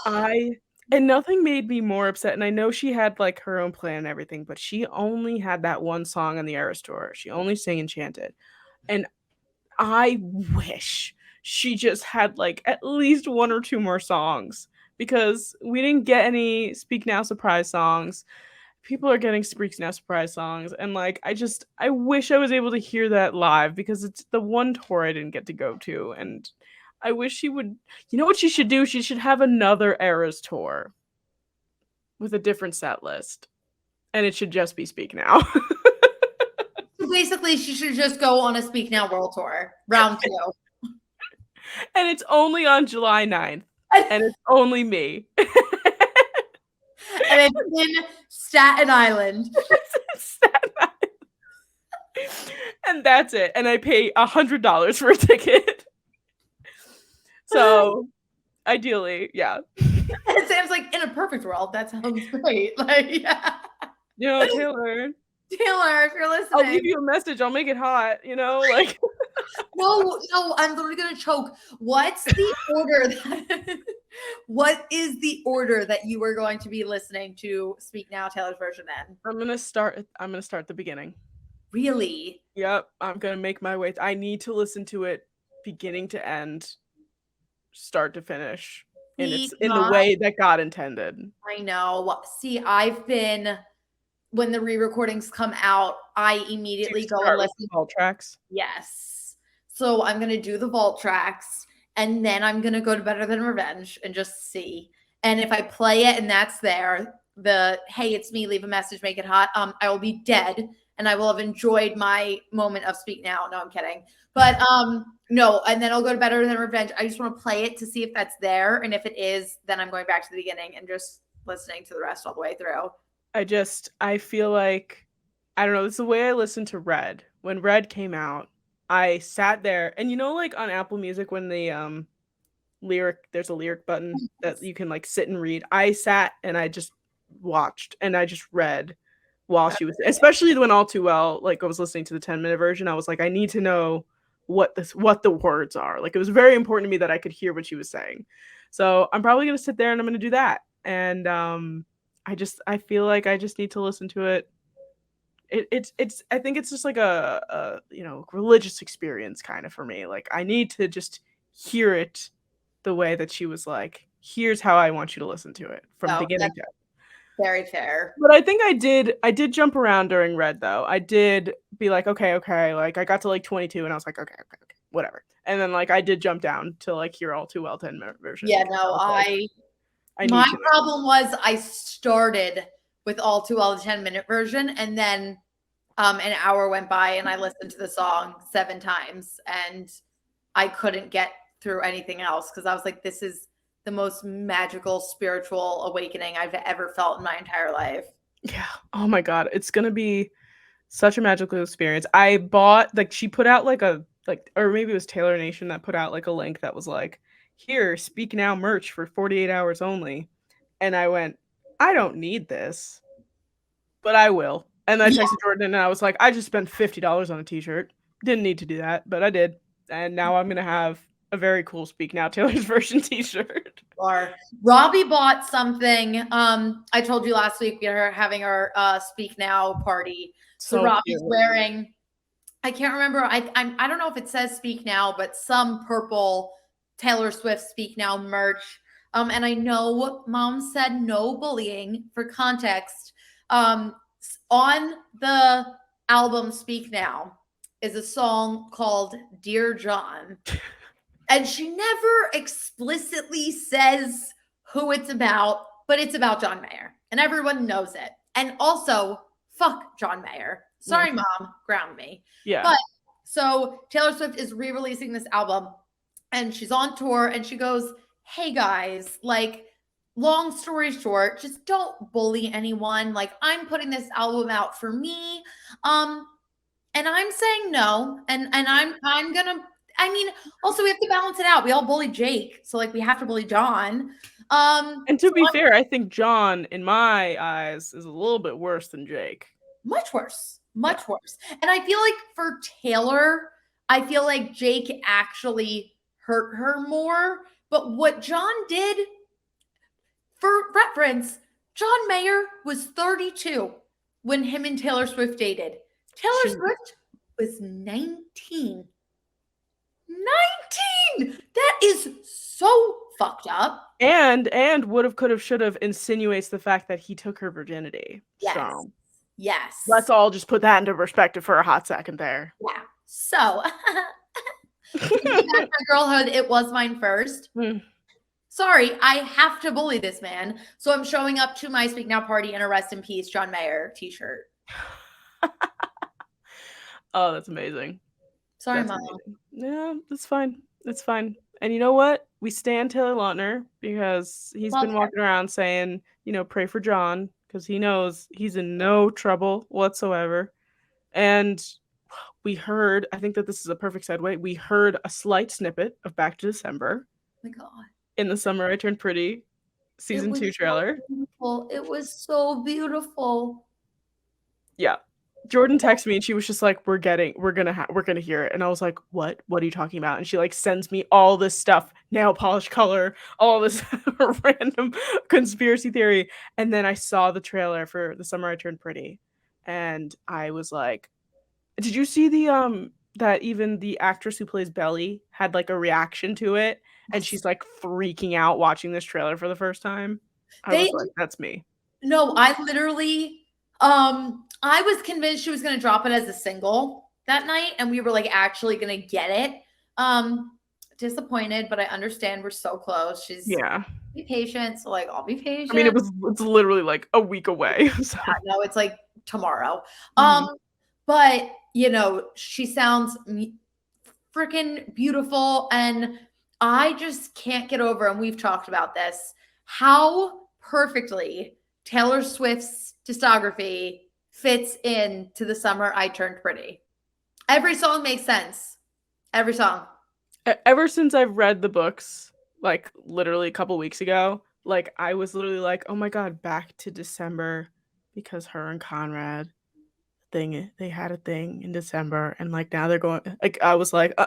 I and nothing made me more upset. And I know she had like her own plan and everything, but she only had that one song on the Eras tour. She only sang Enchanted. And I wish she just had like at least one or two more songs because we didn't get any Speak Now surprise songs. People are getting Speak Now surprise songs, and like I wish I was able to hear that live because it's the one tour I didn't get to go to, and I wish she would. You know what she should do? She should have another Eras tour with a different set list, and it should just be Speak Now. So basically, she should just go on a Speak Now World Tour, round 2. And it's only on July 9th, and it's only me. And it's in Staten Island. And that's it. And I pay $100 for a ticket. So ideally, yeah. And Sam's like, in a perfect world, that sounds great. Like, yeah. You know, Taylor, If you're listening. I'll leave you a message. I'll make it hot, like. No, I'm literally gonna choke. What's the order what is the order that you are going to be listening to Speak Now Taylor's version in? I'm gonna start at the beginning. Really? Yep. I'm gonna make my way. I need to listen to it beginning to end, start to finish. And it's in the way that God intended. I know. See, when the re-recordings come out, I immediately go and listen to vault tracks. Yes. So I'm gonna do the vault tracks, and then I'm gonna go to Better Than Revenge and just see. And if I play it and that's there, the hey, it's me, leave a message, make it hot, I will be dead and I will have enjoyed my moment of Speak Now. No, I'm kidding. But no, and then I'll go to Better Than Revenge. I just want to play it to see if that's there. And if it is, then I'm going back to the beginning and just listening to the rest all the way through. I feel like, I don't know, it's the way I listened to Red. When Red came out, I sat there, and like on Apple Music when the there's a lyric button that you can like sit and read. I sat and I just watched and I just read while she was, especially when All Too Well, like I was listening to the 10-minute version. I was like, I need to know what the words are. Like it was very important to me that I could hear what she was saying. So I'm probably gonna sit there and I'm gonna do that. And I feel like I just need to listen to it. It's I think it's just like a religious experience kind of for me. Like I need to just hear it the way that she was like, here's how I want you to listen to it from beginning to end. Very fair. But I think I did jump around during Red though. I did be like, okay, like I got to like 22 and I was like, okay, whatever. And then like I did jump down to like hear All Too Well 10-minute version. Yeah, no, my problem was I started with All Too Well the 10-minute version, and then an hour went by and I listened to the song 7 times and I couldn't get through anything else because I was like, this is the most magical spiritual awakening I've ever felt in my entire life. Yeah. Oh my God. It's going to be such a magical experience. I bought, like, she put out or maybe it was Taylor Nation that put out like a link that was like, here, Speak Now merch for 48 hours only. And I went, I don't need this, but I will. And I texted Jordyn and I was like, I just spent $50 on a t-shirt. Didn't need to do that, but I did. And now I'm going to have a very cool Speak Now Taylor's version t-shirt. Or Robbie bought something. I told you last week we are having our Speak Now party. So Robbie's wearing, I can't remember. I don't know if it says Speak Now, but some purple Taylor Swift Speak Now merch. And I know Mom said no bullying. For context, on the album Speak Now, is a song called Dear John. And she never explicitly says who it's about, but it's about John Mayer. And everyone knows it. And also, fuck John Mayer. Sorry, Mom, ground me. Yeah. But so Taylor Swift is re-releasing this album and she's on tour and she goes, hey guys, like, long story short, just don't bully anyone. Like, I'm putting this album out for me. And I'm saying no. And I'm gonna, I mean, also we have to balance it out. We all bully Jake. So like we have to bully John. And to be fair, I think John, in my eyes, is a little bit worse than Jake. Much worse. Much worse. And I feel like for Taylor, I feel like Jake actually hurt her more. But what John did, for reference, John Mayer was 32 when him and Taylor Swift dated. Taylor Swift was 19. 19! That is so fucked up. And would have, could have, should have insinuates the fact that he took her virginity. Yes. So yes. Let's all just put that into perspective for a hot second there. Yeah. So, my girlhood, it was mine first. Sorry, I have to bully this man. So I'm showing up to my Speak Now party in a Rest in Peace John Mayer t-shirt. Oh, that's amazing. Sorry, Mom. Yeah, that's fine. That's fine. And you know what? We stand Taylor Lautner because he's been walking around saying, pray for John because he knows he's in no trouble whatsoever. And we heard, I think that this is a perfect segue, we heard a slight snippet of Back to December. Oh my God. In the Summer I Turned Pretty season 2 trailer. So it was so beautiful. Yeah. Jordan texted me and she was just like, we're gonna hear it. And I was like, what are you talking about? And she like sends me all this stuff, nail polish color, all this random conspiracy theory. And then I saw the trailer for The Summer I Turned Pretty and I was like, did you see the that even the actress who plays Belly had like a reaction to it and she's like freaking out watching this trailer for the first time? I was like, that's me. No, I literally I was convinced she was going to drop it as a single that night and we were like actually going to get it. Disappointed, but I understand we're so close. Be patient. So like, I'll be patient. I mean, it's literally like a week away. So. Yeah, no, it's like tomorrow. But she sounds freaking beautiful and I just can't get over, and we've talked about this, how perfectly Taylor Swift's discography fits into The Summer I Turned Pretty. Every song makes sense. Every song. Ever since I've read the books, like literally a couple weeks ago, like I was literally like, oh my God, Back to December, because her and Conrad they had a thing in December and like now they're going, like I was like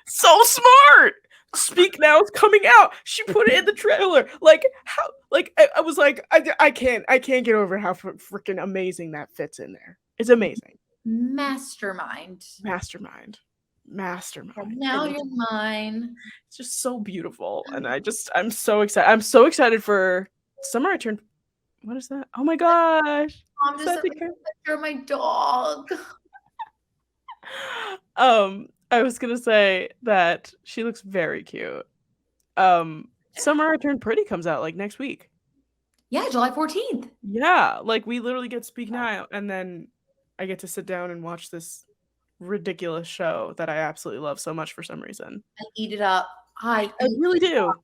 so smart. Speak Now is coming out. She put it in the trailer. Like how? Like I was like, I can't get over how freaking amazing that fits in there. It's amazing. Mastermind. And now you're mine. It's just so beautiful, and I'm so excited. I'm so excited for Summer I Turned. What is that? Oh my gosh! I'm just a picture of my dog. I was gonna say that she looks very cute. Summer I Turned Pretty comes out like next week. Yeah, July 14th. Yeah, like we literally get Speak Now, and then I get to sit down and watch this ridiculous show that I absolutely love so much for some reason. I eat it up. I really do.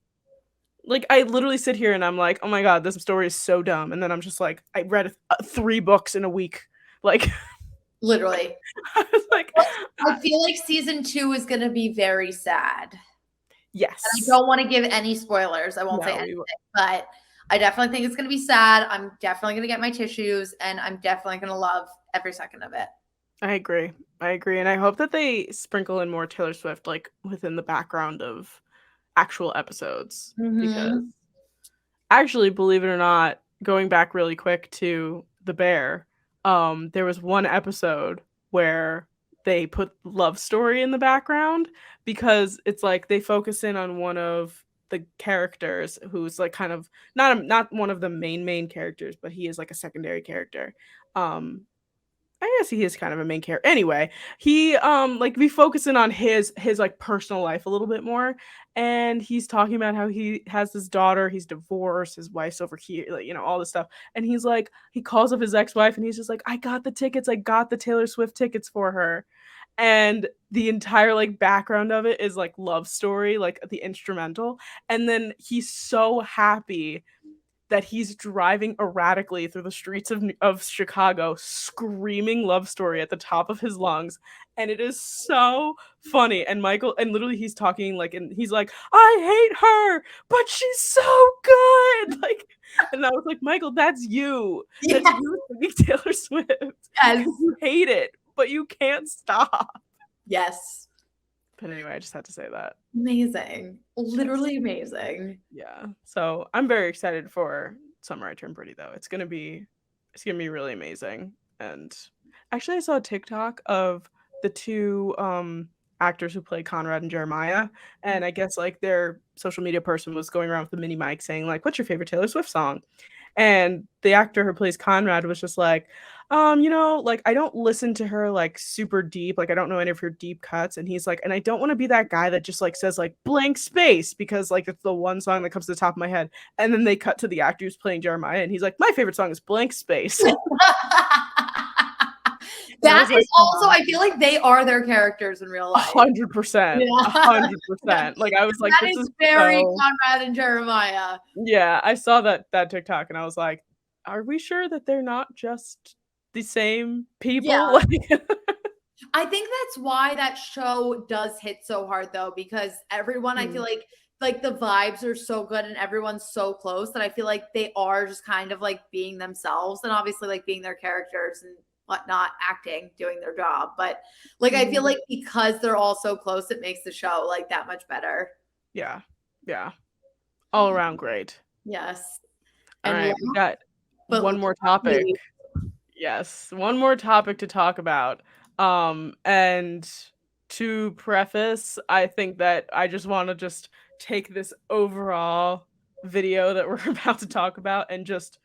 Like I literally sit here and I'm like, oh my God, this story is so dumb, and then I'm just like, I read 3 books in a week, like. Literally. I was like, I feel like season 2 is going to be very sad. Yes. And I don't want to give any spoilers. I won't say anything, but I definitely think it's going to be sad. I'm definitely going to get my tissues and I'm definitely going to love every second of it. I agree. And I hope that they sprinkle in more Taylor Swift, like within the background of actual episodes. Because actually, believe it or not, going back really quick to The Bear, there was one episode where they put Love Story in the background because it's like they focus in on one of the characters who's like kind of not one of the main characters, but he is like a secondary character. I guess he is kind of a main character. Anyway, he like we focusing on his like personal life a little bit more, and he's talking about how he has this daughter, he's divorced, his wife's over here, like, you know, all this stuff. And he's like, he calls up his ex-wife and he's just like, I got the tickets, I got the Taylor Swift tickets for her. And the entire like background of it is like love story, like the instrumental. And then he's so happy that he's driving erratically through the streets of Chicago, screaming love story at the top of his lungs. And it is so funny. And Michael, and literally he's talking like, and he's like, I hate her, but she's so good. Like, and I was like, Michael, that's you. That's you singing Taylor Swift. Yes. You hate it, but you can't stop. Yes. But anyway, I just had to say that. Amazing. Literally amazing. Yeah. So I'm very excited for Summer I Turned Pretty though. It's gonna be really amazing. And actually I saw a TikTok of the two actors who play Conrad and Jeremiah. And I guess like their social media person was going around with the mini mic saying, like, what's your favorite Taylor Swift song? And the actor who plays Conrad was just like, you know, like I don't listen to her like super deep, like I don't know any of her deep cuts. And he's like, and I don't want to be that guy that just like says like blank space because like it's the one song that comes to the top of my head. And then they cut to the actor who's playing Jeremiah and he's like, my favorite song is Blank Space. That is also, I feel like they are their characters in real life. 100%. 100%. Like I was like, that is very Conrad and Jeremiah. Yeah, I saw that TikTok and I was like, are we sure that they're not just the same people? Yeah. I think that's why that show does hit so hard though, because everyone, I feel like the vibes are so good and everyone's so close that I feel like they are just kind of like being themselves and obviously like being their characters and whatnot, acting, doing their job. But like, I feel like because they're all so close, it makes the show like that much better. Yeah. Yeah. All around great. Yes. All right. We got one more topic. Yes. One more topic to talk about. And to preface, I think that I just want to just take this overall video that we're about to talk about and just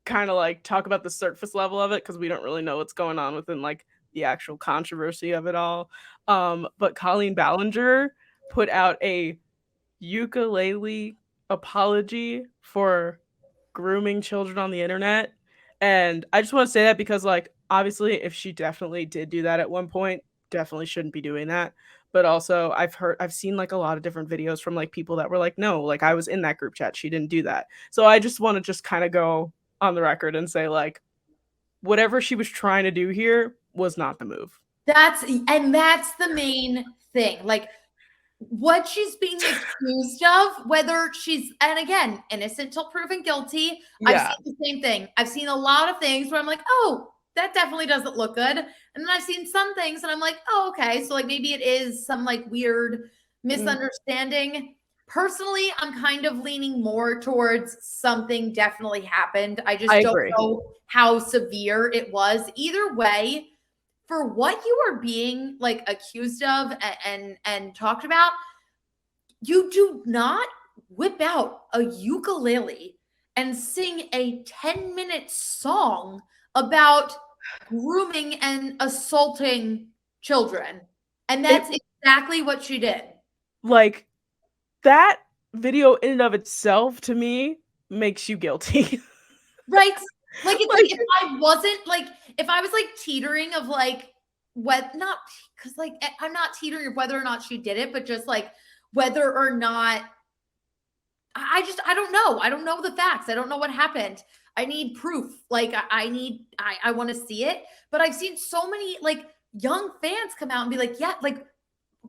kind of like talk about the surface level of it because we don't really know what's going on within like the actual controversy of it all. But Colleen Ballinger put out a ukulele apology for grooming children on the internet. And I just want to say that because like obviously if she definitely did do that at one point, definitely shouldn't be doing that. But also I've seen like a lot of different videos from like people that were like, no, like I was in that group chat, she didn't do that. So I just want to just kind of go on the record and say like whatever she was trying to do here was not the move. That's the main thing. Like what she's being accused of, whether she's, and again, innocent till proven guilty. Yeah. I've seen the same thing. I've seen a lot of things where I'm like, oh, that definitely doesn't look good. And then I've seen some things and I'm like, oh, okay. So like maybe it is some like weird misunderstanding. Personally, I'm kind of leaning more towards something definitely happened. I just don't know how severe it was. Either way, for what you are being like accused of and talked about, you do not whip out a ukulele and sing a 10-minute song about grooming and assaulting children. And that's exactly what she did. Like that video in and of itself to me makes you guilty. Right? Like it's like if I wasn't like, if I was like teetering of like what, not because like I'm not teetering of whether or not she did it, but just like whether or not I don't know. I don't know the facts. I don't know what happened. I need proof. Like I want to see it. But I've seen so many like young fans come out and be like, yeah, like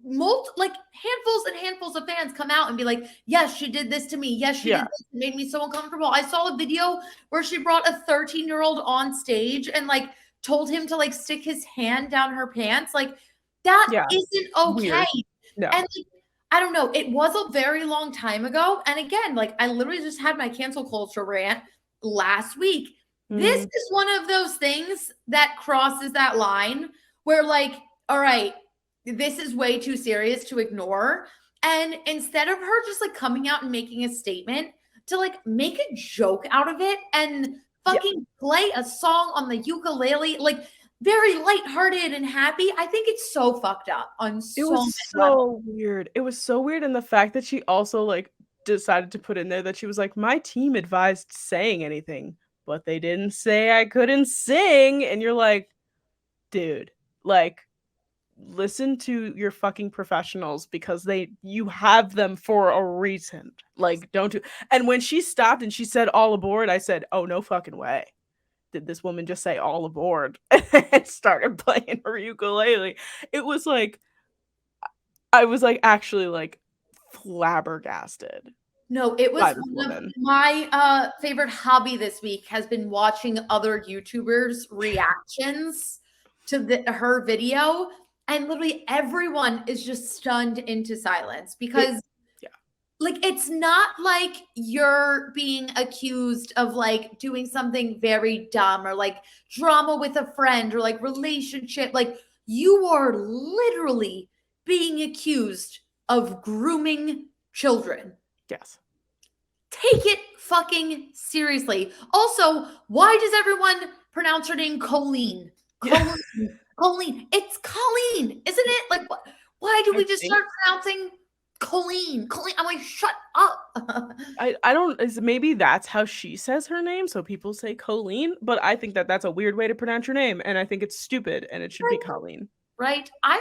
handfuls and handfuls of fans come out and be like, yes, she did this to me. Yes, she did this. It made me so uncomfortable. I saw a video where she brought a 13-year-old on stage and like told him to like stick his hand down her pants. Like that isn't okay. No. And like, I don't know. It was a very long time ago. And again, like I literally just had my cancel culture rant last week. This is one of those things that crosses that line where like, all right, this is way too serious to ignore. And instead of her just like coming out and making a statement, to like make a joke out of it and fucking play a song on the ukulele, like very lighthearted and happy. I think it's so fucked up on It so was many levels. so weird. It was so weird, and the fact that she also, like, decided to put in there that she was like, "My team advised saying anything, but they didn't say I couldn't sing," and you're like, "Dude, like, listen to your fucking professionals because you have them for a reason. Like, don't do." And when she stopped and she said, "All aboard," I said, "Oh, no fucking way. Did this woman just say all aboard?" And started playing her ukulele. It was like I was, like, actually, like, flabbergasted No, it was by this one of woman. my favorite hobby this week has been watching other YouTubers' reactions to her video. And literally everyone is just stunned into silence It because Yeah. like it's not like you're being accused of like doing something very dumb or like drama with a friend or like relationship. Like you are literally being accused of grooming children. Yes. Take it fucking seriously. Also, why does everyone pronounce her name Colleen? Yeah. Colleen. Colleen. It's Colleen, isn't it? Like, why do I we just think start pronouncing Colleen? Colleen. I'm like, shut up. I don't is maybe that's how she says her name, so people say Colleen, but I think that that's a weird way to pronounce your name, and I think it's stupid, and it should be Colleen. Right? I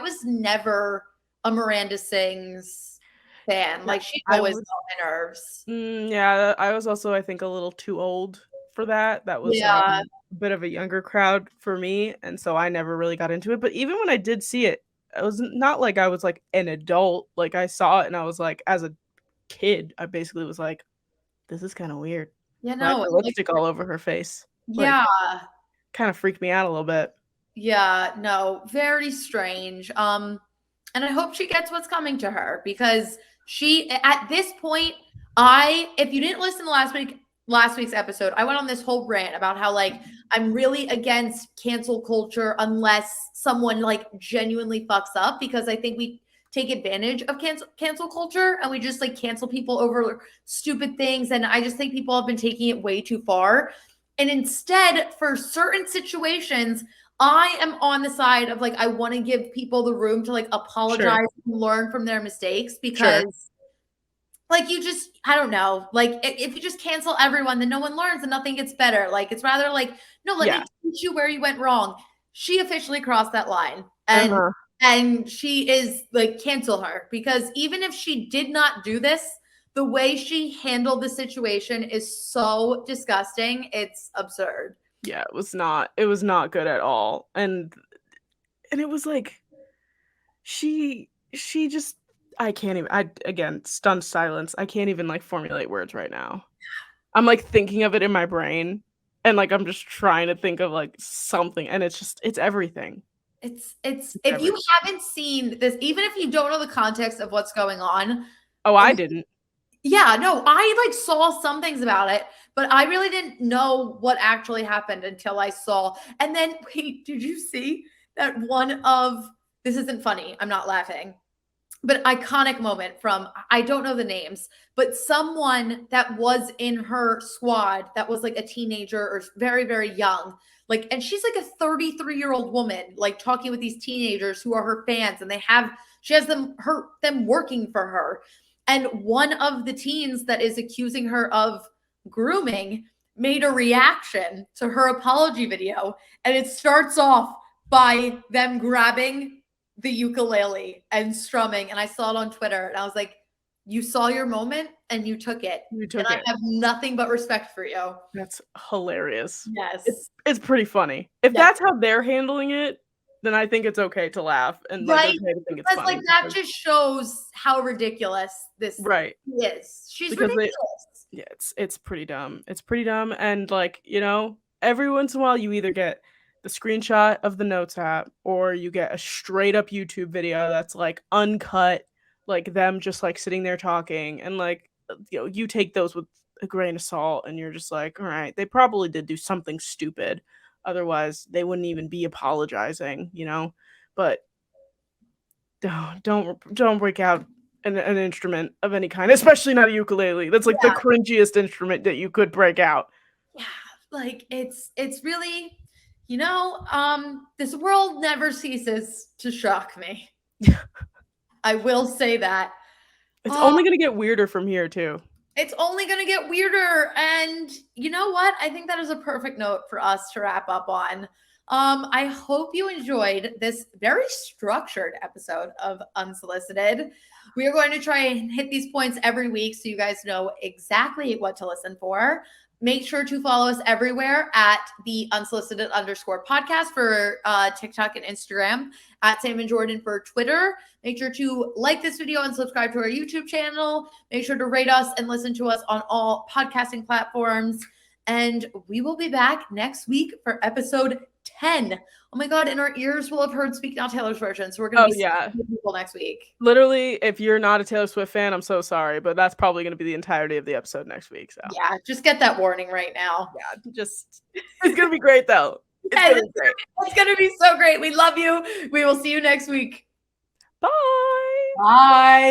was never a Miranda Sings fan. Yeah, Like, she I always was got my nerves. yeah, I was also, I think, a little too old for that. That was, Yeah. a bit of a younger crowd for me, and so I never really got into it, but even when I did see it, it was not like I was, like, an adult, like, I saw it and I was like, as a kid, I basically was like, "This is kinda weird." You Why is know, there like, lipstick all over her face? Like, yeah. kinda freaked me out a little bit. Yeah, no, very strange. And I hope she gets what's coming to her because she at this point, if you didn't listen to last week's episode, I went on this whole rant about how like I'm really against cancel culture unless someone like genuinely fucks up because I think we take advantage of cancel culture and we just like cancel people over stupid things and I just think people have been taking it way too far. And instead, for certain situations, I am on the side of like I want to give people the room to like Sure, apologize and learn from their mistakes sure. because like you just I don't know, like if you just cancel everyone then no one learns and nothing gets better. Like it's rather like no, let Yeah. me teach you where you went wrong. She officially crossed that line Uh-huh. and she is like cancel her because even if she did not do this, the way she handled the situation is so disgusting. It's absurd. Yeah, it was not good at all, and it was like, she just I can't even I again, stunned silence, I can't even, like, formulate words right now. I'm, like, thinking of it in my brain, and, like, I'm just trying to think of, like, something, and it's everything. It's It's if you everything. haven't seen this, even if you don't know the context of what's going on, Oh, I didn't. yeah, no, I like saw some things about it, but I really didn't know what actually happened until I saw. And then, wait, did you see that one of this isn't funny? I'm not laughing, but iconic moment from I don't know the names, but someone that was in her squad that was like a teenager or very, very young. Like, and she's like a 33-year-old woman, like talking with these teenagers who are her fans, and she has them working for her. And one of the teens that is accusing her of grooming made a reaction to her apology video. And it starts off by them grabbing the ukulele and strumming. And I saw it on Twitter and I was like, you saw your moment and you took it. You And took I it. have nothing but respect for you. That's hilarious. Yes. It's pretty funny. If Yes. that's how they're handling it, then I think it's okay to laugh and, like, Right? okay to think it's Because like funny that because just shows how ridiculous this right, is. She's because they ridiculous. yeah, it's pretty dumb. It's pretty dumb, and, like, every once in a while, you either get the screenshot of the notes app, or you get a straight up YouTube video that's, like, uncut, like, them just, like, sitting there talking, and, like, you take those with a grain of salt, and you're just like, "Alright, they probably did do something stupid, otherwise, they wouldn't even be apologizing," you know? But don't break out an instrument of any kind, especially not a ukulele. That's, like, the Yeah. cringiest instrument that you could break out. Yeah. Like it's really This world never ceases to shock me. I will say that. It's only going to get weirder from here, too. It's only going to get weirder. And you know what? I think that is a perfect note for us to wrap up on. I hope you enjoyed this very structured episode of Unsolicited. We are going to try and hit these points every week so you guys know exactly what to listen for. Make sure to follow us everywhere at the Unsolicited_podcast for TikTok and Instagram, at Sam Jordyn for Twitter. Make sure to like this video and subscribe to our YouTube channel. Make sure to rate us and listen to us on all podcasting platforms. And we will be back next week for episode 10. Oh my God, and our ears will have heard Speak Now Taylor's version. So we're going to be people next week. Literally, if you're not a Taylor Swift fan, I'm so sorry, but that's probably going to be the entirety of the episode next week. So yeah, just get that warning right now. Yeah, it's going to be great though. It's going to be so great. We love you. We will see you next week. Bye. Bye.